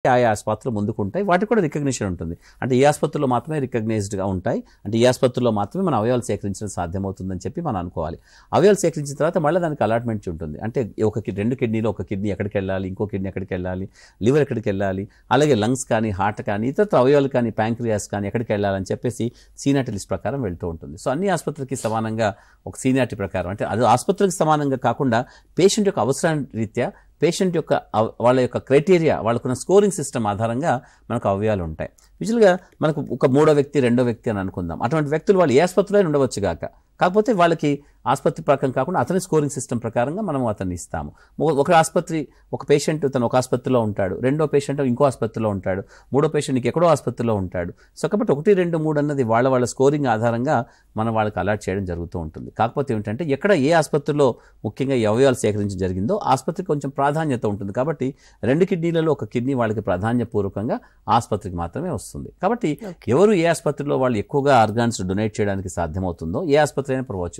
ఆయా ఆసుపత్రులు ముందుకుంటాయి, వాటికి కూడా రికగ్నిషన్ ఉంటుంది. అంటే ఈ ఆసుపత్రిలో మాత్రమే రికగ్నైజ్డ్గా ఉంటాయి, అంటే ఈ ఆసుపత్రిలో మాత్రమే మన అవయవాలు సేకరించడం సాధ్యమవుతుందని చెప్పి మనం అనుకోవాలి. అవయవాలు సేకరించిన తర్వాత మళ్ళీ దానికి అలాట్మెంట్ ఉంటుంది. అంటే రెండు కిడ్నీలో ఒక కిడ్నీ ఎక్కడికి వెళ్ళాలి, ఇంకో కిడ్నీ ఎక్కడికి వెళ్ళాలి, లివర్ ఎక్కడికి వెళ్ళాలి, అలాగే లంగ్స్ కానీ, హార్ట్ కానీ, ఇతర అవయవాలు కానీ, ప్యాంక్రియాస్ కానీ ఎక్కడికి వెళ్ళాలని చెప్పేసి సీనియారిటీ లిస్ట్ ప్రకారం వెళ్తూ ఉంటుంది. సో అన్ని ఆసుపత్రికి సమానంగా ఒక సీనియారిటీ ప్రకారం, అంటే అది ఆసుపత్రికి సమానంగా కాకుండా పేషెంట్ యొక్క అవసరాన్ని రీత్యా పేషెంట్ యొక్క వాళ్ళ యొక్క క్రైటీరియా, వాళ్ళకున్న స్కోరింగ్ సిస్టమ్ ఆధారంగా మనకు అవయవాలు ఉంటాయి. యూజువల్గా మనకు ఒక మూడో వ్యక్తి, రెండో వ్యక్తి అని అనుకుందాం. అటువంటి వ్యక్తులు వాళ్ళు ఏ ఆసుపత్రిలో ఉండవచ్చు గాక, కాకపోతే వాళ్ళకి ఆసుపత్రి ప్రకారం కాకుండా అతని స్కోరింగ్ సిస్టమ్ ప్రకారంగా మనం అతన్ని ఇస్తాము. ఒక ఆసుపత్రి, ఒక పేషెంట్ తను ఒక ఆసుపత్రిలో ఉంటాడు, రెండో పేషెంట్ ఇంకో ఆసుపత్రిలో ఉంటాడు, మూడో పేషెంట్ ఇంకెక్కడో ఆసుపత్రిలో ఉంటాడు. సో కాబట్టి 1, 2, 3 అన్నది వాళ్ళ స్కోరింగ్ ఆధారంగా మనం వాళ్ళకి అలాట్ చేయడం జరుగుతూ ఉంటుంది. కాకపోతే ఏమిటంటే ఎక్కడ ఏ ఆసుపత్రిలో ముఖ్యంగా ఈ అవయవాలు సేకరించడం జరిగిందో ఆసుపత్రికి కొంచెం ప్రాధాన్యత ఉంటుంది. కాబట్టి 2 కిడ్నీలలో ఒక కిడ్నీ వాళ్ళకి ప్రాధాన్యపూర్వకంగా ఆసుపత్రికి మాత్రమే వస్తుంది. కాబట్టి ఎవరు ఏ ఆసుపత్రిలో వాళ్ళు ఎక్కువగా ఆర్గాన్స్ డొనేట్ చేయడానికి సాధ్యమవుతుందో, ఏ ఆసుపత్రి అయినా పర్వచ్చు,